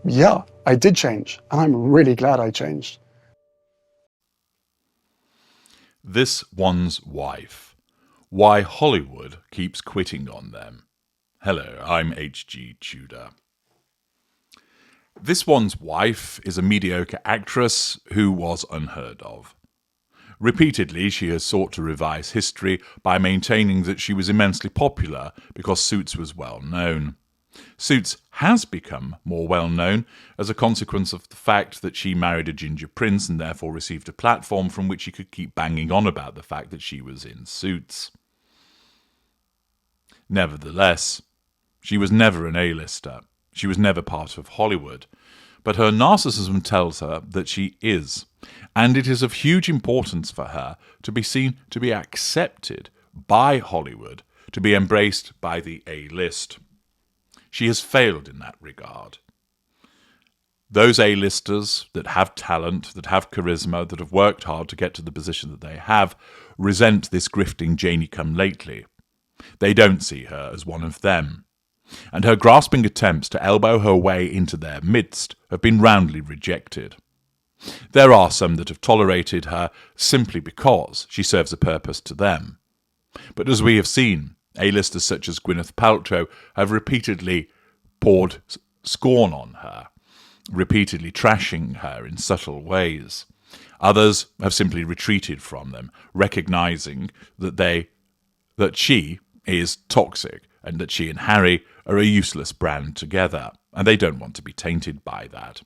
Yeah, I did change, and I'm really glad I changed. This One's Wife. Why Hollywood Keeps Quitting on Them. Hello, I'm H.G. Tudor. This One's Wife is a mediocre actress who was unheard of. Repeatedly, she has sought to revise history by maintaining that she was immensely popular because Suits was well known. Suits has become more well known as a consequence of the fact that she married a ginger prince and therefore received a platform from which she could keep banging on about the fact that she was in Suits. Nevertheless, she was never an A-lister. She was never part of Hollywood. But her narcissism tells her that she is, and it is of huge importance for her to be seen to be accepted by Hollywood, to be embraced by the A-list. She has failed in that regard. Those A-listers that have talent, that have charisma, that have worked hard to get to the position that they have, resent this grifting Janie-come-lately. They don't see her as one of them. And her grasping attempts to elbow her way into their midst have been roundly rejected. There are some that have tolerated her simply because she serves a purpose to them. But as we have seen, A-listers such as Gwyneth Paltrow have repeatedly poured scorn on her, repeatedly trashing her in subtle ways. Others have simply retreated from them, recognizing that she is toxic and that she and Harry are a useless brand together, and they don't want to be tainted by that.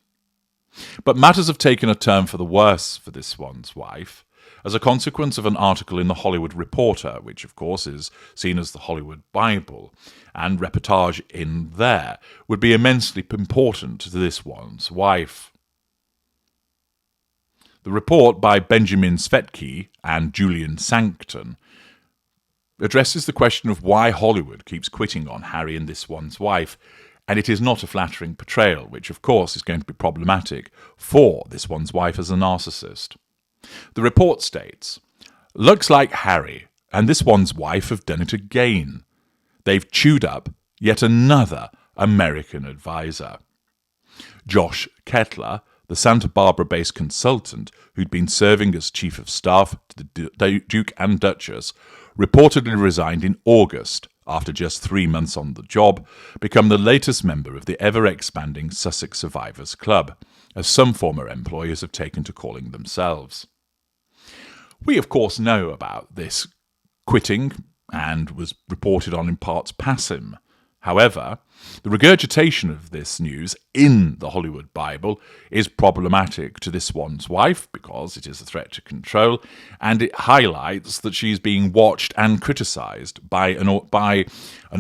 But matters have taken a turn for the worse for this One's Wife, as a consequence of an article in the Hollywood Reporter, which of course is seen as the Hollywood Bible, and reportage in there would be immensely important to this One's Wife. The report by Benjamin Svetky and Julian Sancton addresses the question of why Hollywood keeps quitting on Harry and this One's Wife, and it is not a flattering portrayal, which of course is going to be problematic for this One's Wife as a narcissist. The report states, "Looks like Harry and this One's Wife have done it again. They've chewed up yet another American advisor. Josh Kettler, the Santa Barbara-based consultant who'd been serving as chief of staff to the Duke and Duchess, reportedly resigned in August after just 3 months on the job, become the latest member of the ever-expanding Sussex Survivors Club, as some former employees have taken to calling themselves." We, of course, know about this quitting and was reported on in parts passim. However, the regurgitation of this news in the Hollywood Bible is problematic to this One's Wife because it is a threat to control, and it highlights that she is being watched and criticised by an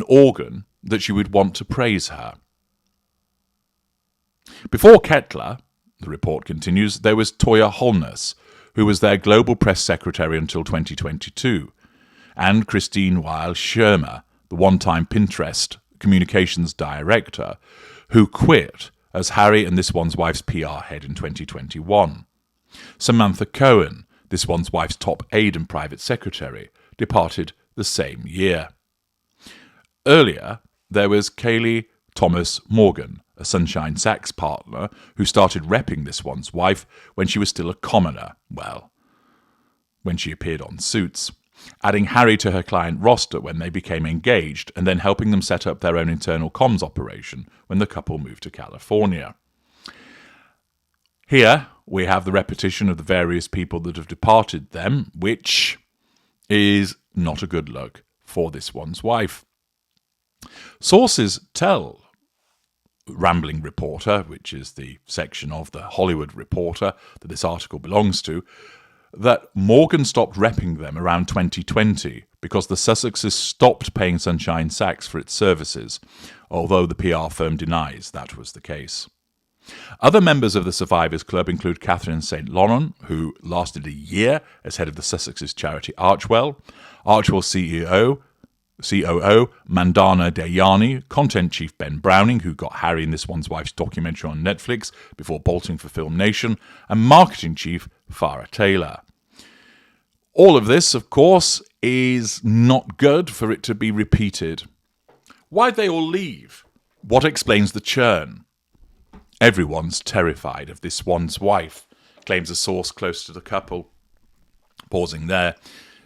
organ that she would want to praise her. Before Kettler, the report continues, there was Toya Holness, who was their global press secretary until 2022, and Christine Weil Schirmer, the one-time Pinterest communications director, who quit as Harry and this One's Wife's PR head in 2021. Samantha Cohen, this One's Wife's top aide and private secretary, departed the same year. Earlier, there was Kaylee Thomas Morgan, a Sunshine Sachs partner, who started repping this One's Wife when she was still a commoner, when she appeared on Suits, adding Harry to her client roster when they became engaged and then helping them set up their own internal comms operation when the couple moved to California. Here we have the repetition of the various people that have departed them, which is not a good look for this One's Wife. Sources tell Rambling Reporter, which is the section of the Hollywood Reporter that this article belongs to, that Morgan stopped repping them around 2020 because the Sussexes stopped paying Sunshine Sachs for its services, although the PR firm denies that was the case. Other members of the Survivors Club include Catherine St. Laurent, who lasted a year as head of the Sussexes charity Archwell, Archwell COO Mandana Dayani, content chief Ben Browning, who got Harry and this One's Wife's documentary on Netflix before bolting for Film Nation, and marketing chief Farah Taylor. All of this, of course, is not good for it to be repeated. Why'd they all leave? What explains the churn? Everyone's terrified of this one's wife, claims a source close to the couple. Pausing there.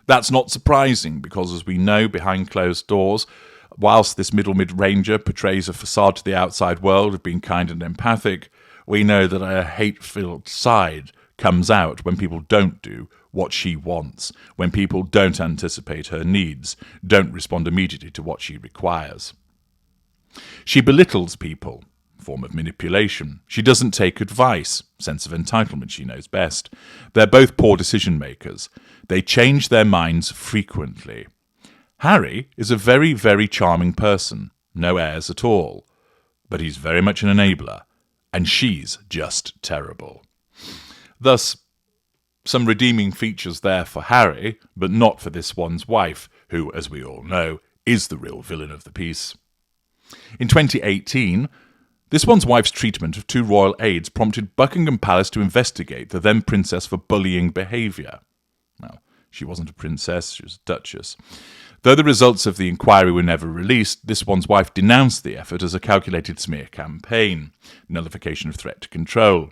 That's not surprising because, as we know, behind closed doors, whilst this middle mid-ranger portrays a facade to the outside world of being kind and empathic, we know that a hate-filled side comes out when people don't do what she wants, when people don't anticipate her needs, don't respond immediately to what she requires. She belittles people, form of manipulation. She doesn't take advice, sense of entitlement, she knows best. They're both poor decision makers. They change their minds frequently. Harry is a very, very charming person, no airs at all, but he's very much an enabler, and she's just terrible. Thus, some redeeming features there for Harry, but not for this one's wife, who, as we all know, is the real villain of the piece. In 2018, this one's wife's treatment of 2 royal aides prompted Buckingham Palace to investigate the then princess for bullying behaviour. Now, she wasn't a princess, she was a duchess. Though the results of the inquiry were never released, this one's wife denounced the effort as a calculated smear campaign, nullification of threat to control.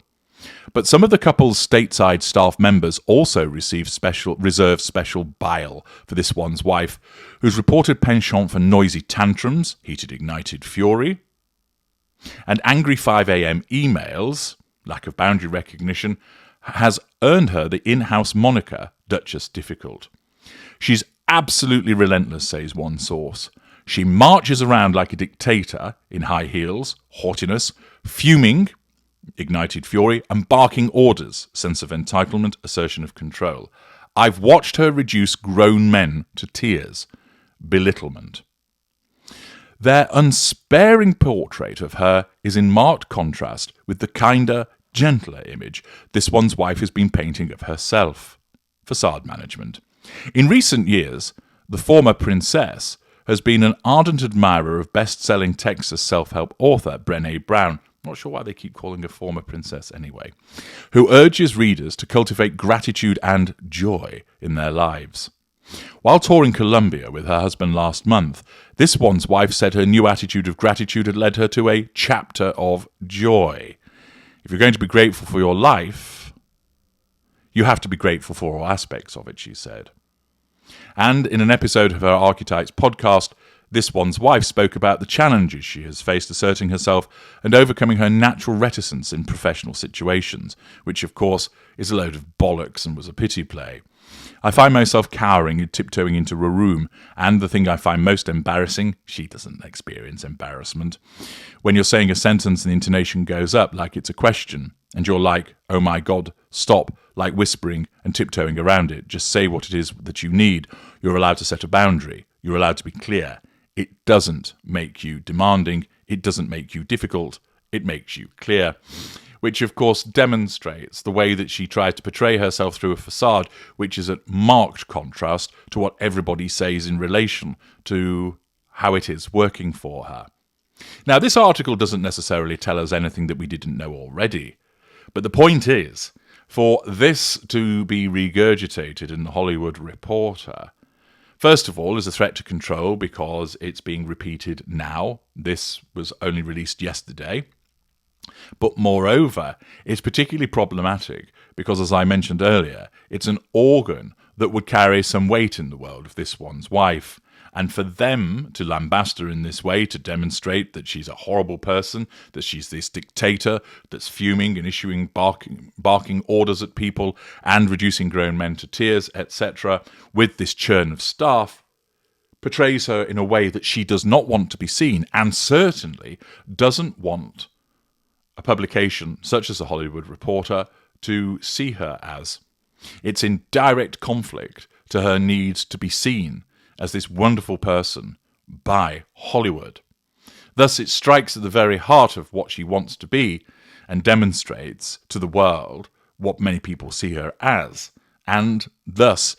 But some of the couple's stateside staff members also received reserved special bile for this one's wife, whose reported penchant for noisy tantrums, heated ignited fury, and angry 5 a.m. emails, lack of boundary recognition, has earned her the in-house moniker Duchess Difficult. She's absolutely relentless, says one source. She marches around like a dictator in high heels, haughtiness, fuming, ignited fury, and barking orders, sense of entitlement, assertion of control. I've watched her reduce grown men to tears, belittlement. Their unsparing portrait of her is in marked contrast with the kinder, gentler image this one's wife has been painting of herself. Facade management. In recent years, the former princess has been an ardent admirer of best-selling Texas self-help author Brené Brown, not sure why they keep calling her former princess anyway, who urges readers to cultivate gratitude and joy in their lives. While touring Colombia with her husband last month, this one's wife said her new attitude of gratitude had led her to a chapter of joy. If you're going to be grateful for your life, you have to be grateful for all aspects of it, she said. And in an episode of her Archetypes podcast, this one's wife spoke about the challenges she has faced asserting herself and overcoming her natural reticence in professional situations, which of course is a load of bollocks and was a pity play. I find myself cowering and tiptoeing into a room, and the thing I find most embarrassing, she doesn't experience embarrassment, when you're saying a sentence and the intonation goes up like it's a question, and you're like, oh my God, stop, like whispering and tiptoeing around it. Just say what it is that you need. You're allowed to set a boundary. You're allowed to be clear. It doesn't make you demanding. It doesn't make you difficult. It makes you clear. Which, of course, demonstrates the way that she tries to portray herself through a facade, which is at marked contrast to what everybody says in relation to how it is working for her. Now, this article doesn't necessarily tell us anything that we didn't know already. But the point is, for this to be regurgitated in the Hollywood Reporter, first of all, is a threat to control because it's being repeated now. This was only released yesterday. But moreover, it's particularly problematic because, as I mentioned earlier, it's an organ that would carry some weight in the world of this one's wife. And for them to lambast her in this way, to demonstrate that she's a horrible person, that she's this dictator that's fuming and issuing barking orders at people and reducing grown men to tears, etc., with this churn of staff, portrays her in a way that she does not want to be seen, and certainly doesn't want a publication such as the Hollywood Reporter to see her as. It's in direct conflict to her need to be seen as this wonderful person by Hollywood. Thus, it strikes at the very heart of what she wants to be and demonstrates to the world what many people see her as, and thus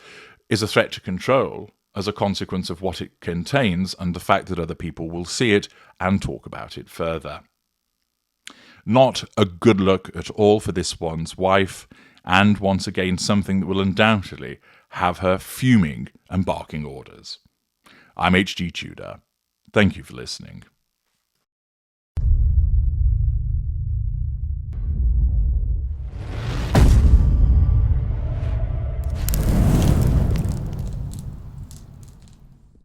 is a threat to control as a consequence of what it contains and the fact that other people will see it and talk about it further. Not a good look at all for this one's wife, and once again something that will undoubtedly have her fuming and barking orders. I'm H.G. Tudor. Thank you for listening.